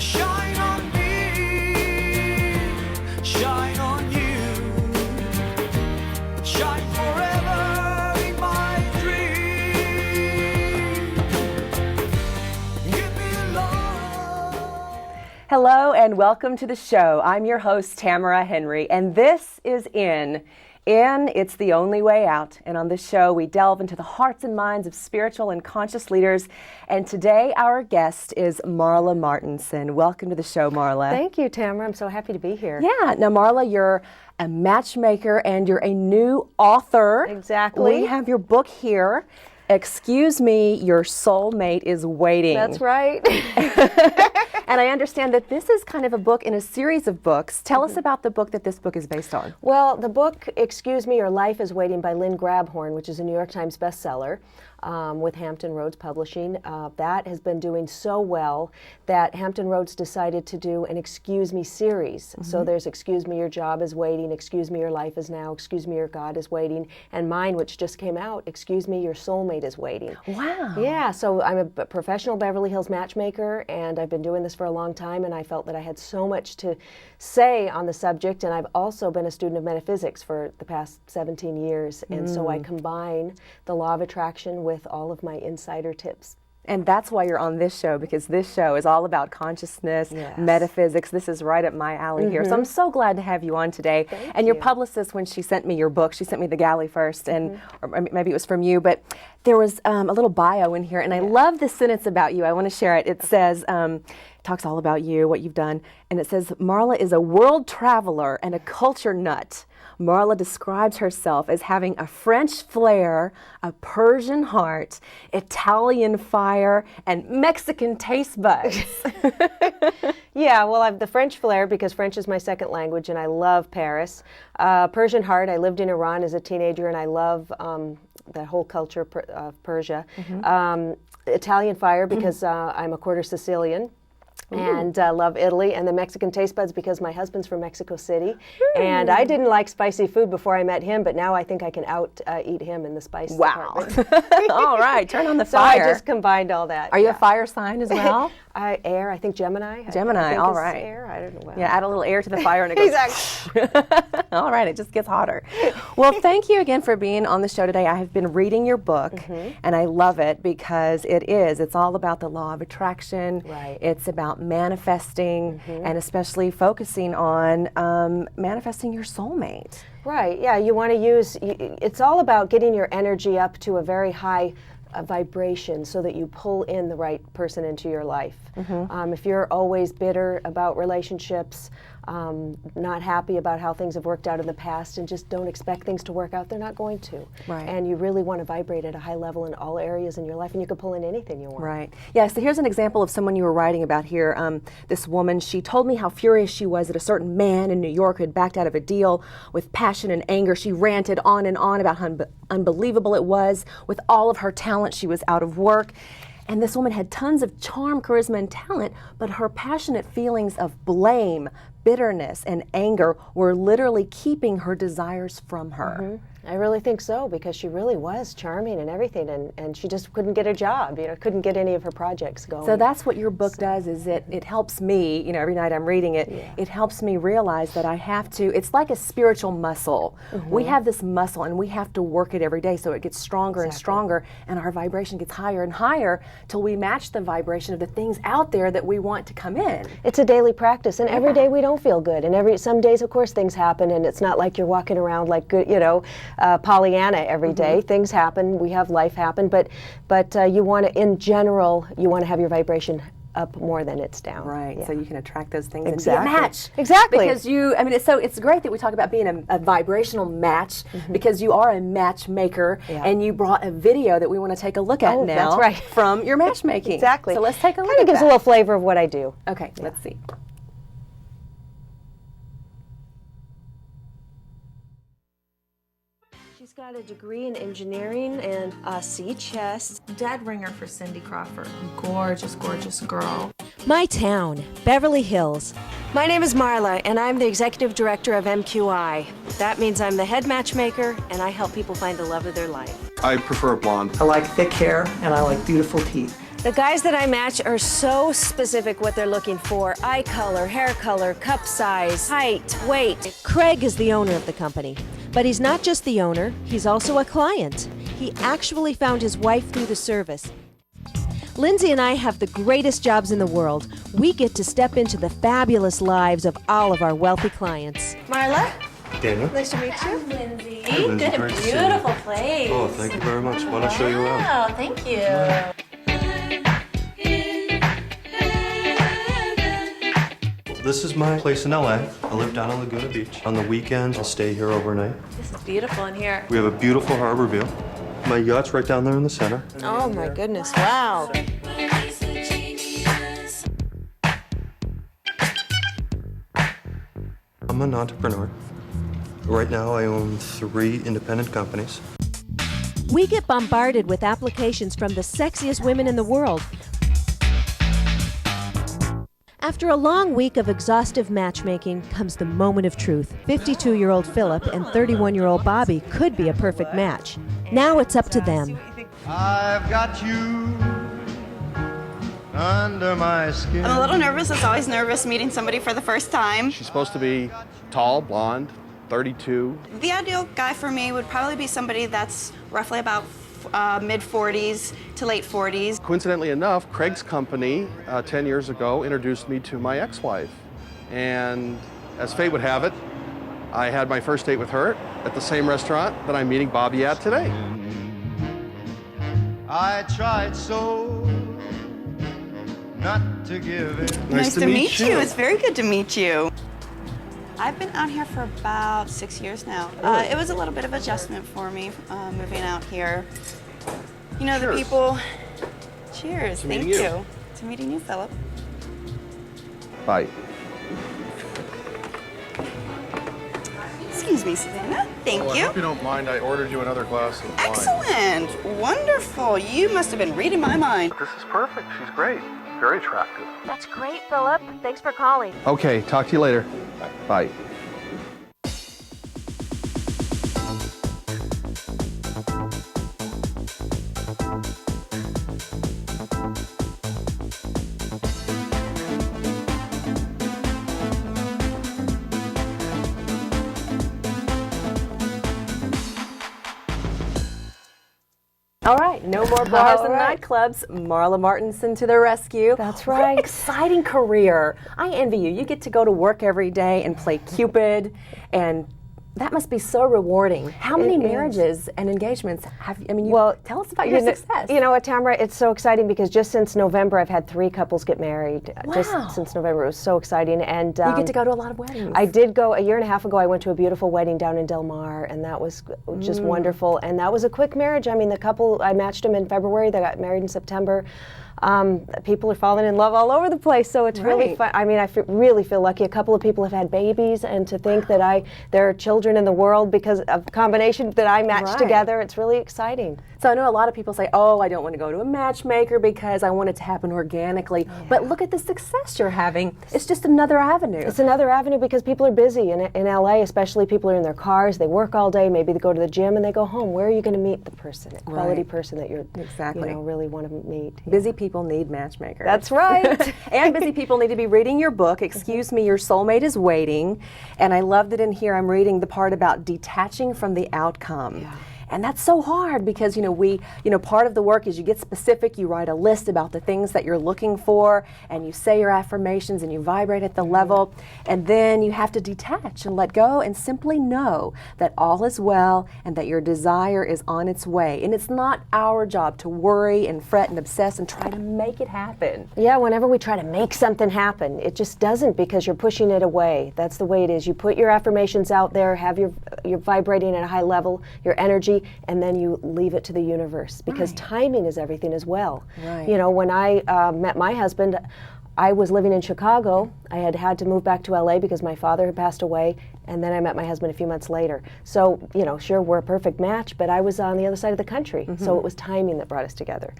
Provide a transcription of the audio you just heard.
Shine on me, shine on you, shine forever in my dream. Give me love. Hello and welcome to the show. I'm your host, Tamara Henry, and this is In, It's the Only Way Out. And on this show, we delve into the hearts and minds of spiritual and conscious leaders. And today, our guest is Marla Martenson. Welcome to the show, Marla. Thank you, Tamara. I'm so happy to be here. Yeah. Now, Marla, you're a matchmaker and you're a new author. Exactly. We have your book here. Excuse Me, Your Soulmate is Waiting. That's right. And I understand that this is kind of a book in a series of books. Tell us about the book that this book is based on. Well, the book, Excuse Me, Your Life is Waiting by Lynn Grabhorn, which is a New York Times bestseller with Hampton Roads Publishing. That has been doing so well that Hampton Roads decided to do an Excuse Me series. Mm-hmm. So there's Excuse Me, Your Job is Waiting, Excuse Me, Your Life is Now, Excuse Me, Your God is Waiting, and mine, which just came out, Excuse Me, Your Soulmate is Waiting. Wow. Yeah, so I'm a professional Beverly Hills matchmaker, and I've been doing this for a long time, and I felt that I had so much to say on the subject, and I've also been a student of metaphysics for the past 17 years, and so I combine the law of attraction with all of my insider tips. And that's why you're on this show, because this show is all about consciousness, metaphysics. This is right up my alley here. So I'm so glad to have you on today. Thank your you. publicist, when she sent me your book, she sent me the galley first, and or maybe it was from you, but there was a little bio in here, and I love this sentence about you. I want to share it. It says, talks all about you, what you've done, and it says, Marla is a world traveler and a culture nut. Marla describes herself as having a French flair, a Persian heart, Italian fire, and Mexican taste buds. Yeah, well, I have the French flair because French is my second language, and I love Paris. Persian heart, I lived in Iran as a teenager, and I love the whole culture of Persia. Italian fire because I'm a quarter Sicilian. And love Italy, and the Mexican taste buds because my husband's from Mexico City, and I didn't like spicy food before I met him, but now I think I can eat him in the spice department. All right, turn on the So fire. I just combined all that. Are you a fire sign as well? Air, I think Gemini. Gemini, I think all is right. Air, I don't know. Well. Yeah, add a little air to the fire and it goes. Exactly. All right, it just gets hotter. Well, thank you again for being on the show today. I have been reading your book, and I love it because it's all about the law of attraction. Right. It's about manifesting, and especially focusing on manifesting your soulmate. Right, yeah, you want to it's all about getting your energy up to a very high vibration so that you pull in the right person into your life. If you're always bitter about relationships, not happy about how things have worked out in the past, and just don't expect things to work out, they're not going to. Right. And you really want to vibrate at a high level in all areas in your life, and you can pull in anything you want. Right. Yeah, so here's an example of someone you were writing about here. This woman, she told me how furious she was at a certain man in New York who had backed out of a deal. With passion and anger, she ranted on and on about how unbelievable it was. With all of her talent, she was out of work. And this woman had tons of charm, charisma, and talent, but her passionate feelings of blame, bitterness, and anger were literally keeping her desires from her. I really think so, because she really was charming and everything, and she just couldn't get a job, couldn't get any of her projects going. So that's what your book does, is it helps me, every night I'm reading it, it helps me realize that I have to, it's like a spiritual muscle. We have this muscle and we have to work it every day so it gets stronger and stronger, and our vibration gets higher and higher till we match the vibration of the things out there that we want to come in. It's a daily practice, and every day we don't feel good, and some days, of course, things happen, and it's not like you're walking around like good, Pollyanna every day. Things happen, we have life happen, but you want to, in general, you want to have your vibration up more than it's down. Right, Yeah. so you can attract those things Exactly. and be a match. Exactly. Because it's great that we talk about being a vibrational match, because you are a matchmaker, and you brought a video that we want to take a look at now that's right. from your matchmaking. Exactly. So let's take a look at Kind of gives that. a little flavor of what I do. Okay, let's see. She's got a degree in engineering and a C chest. Dead ringer for Cindy Crawford. Gorgeous, gorgeous girl. My town, Beverly Hills. My name is Marla, and I'm the executive director of MQI. That means I'm the head matchmaker, and I help people find the love of their life. I prefer a blonde. I like thick hair and I like beautiful teeth. The guys that I match are so specific what they're looking for. Eye color, hair color, cup size, height, weight. Craig is the owner of the company. But he's not just the owner, he's also a client. He actually found his wife through the service. Lindsay and I have the greatest jobs in the world. We get to step into the fabulous lives of all of our wealthy clients. Marla, Daniel? nice to meet you. Lindsay. Hey, Lindsay, Good, great to see you. beautiful place. Oh, thank you very much. Why don't I show you around? Wow, thank you. This is my place in LA. I live down on Laguna Beach. On the weekends, I'll stay here overnight. This is beautiful in here. We have a beautiful harbor view. My yacht's right down there in the center. Oh my goodness, wow. I'm an entrepreneur. Right now, I own 3 independent companies. We get bombarded with applications from the sexiest women in the world. After a long week of exhaustive matchmaking comes the moment of truth. 52-year-old Philip and 31-year-old Bobby could be a perfect match. Now it's up to them. I've got you under my skin. I'm a little nervous. It's always nervous meeting somebody for the first time. She's supposed to be tall, blonde, 32. The ideal guy for me would probably be somebody that's roughly about mid-40s to late 40s. Coincidentally enough, Craig's company 10 years ago introduced me to my ex-wife. And as fate would have it, I had my first date with her at the same restaurant that I'm meeting Bobby at today. I tried so not to give in. Nice to meet you. It's very good to meet you. I've been out here for about 6 years now. It was a little bit of adjustment for me moving out here. You know, the Cheers. people. Cheers. To Thank meeting you. you. To meeting you, Philip. Bye. Excuse me, Savannah. Thank I you. hope you don't mind. I ordered you another glass of wine. Excellent. Wonderful. You must have been reading my mind. This is perfect. She's great. Very attractive. That's great, Philip. Thanks for calling. Okay, talk to you later. Bye. All right, no more bars All and right. nightclubs. Marla Martenson to the rescue. That's What right. an exciting career. I envy you. You get to go to work every day and play Cupid, and that must be so rewarding. How many It is. marriages and engagements have you? I mean, tell us about you your know- success. You know what, Tamara? It's so exciting because just since November, I've had 3 couples get married. Wow. Just since November, it was so exciting. And you get to go to a lot of weddings. I did go a year and a half ago. I went to a beautiful wedding down in Del Mar, and that was just wonderful. And that was a quick marriage. I mean, the couple, I matched them in February. They got married in September. People are falling in love all over the place, so it's really Right. fun. I mean, I really feel lucky. A couple of people have had babies, and to think that there are children in the world because of combination that I matched Right. together, it's really exciting. So I know a lot of people say, oh, I don't want to go to a matchmaker because I want it to happen organically. But look at the success you're having. It's just another avenue. It's another avenue because people are busy in LA, especially people are in their cars. They work all day. Maybe they go to the gym and they go home. Where are you going to meet the person, a quality Right. person that you're Exactly. really want to meet? Busy people need matchmakers. That's right. And busy people need to be reading your book. Excuse me, your soulmate is waiting. And I love that in here I'm reading the part about detaching from the outcome. Yeah. And that's so hard because, part of the work is you get specific, you write a list about the things that you're looking for, and you say your affirmations and you vibrate at the level, and then you have to detach and let go and simply know that all is well and that your desire is on its way. And it's not our job to worry and fret and obsess and try to make it happen. Yeah, whenever we try to make something happen, it just doesn't because you're pushing it away. That's the way it is. You put your affirmations out there, have you're vibrating at a high level, your energy, and then you leave it to the universe because timing is everything as well. Right. You know, when I met my husband, I was living in Chicago. I had to move back to LA because my father had passed away, and then I met my husband a few months later. So, sure, we're a perfect match, but I was on the other side of the country, so it was timing that brought us together.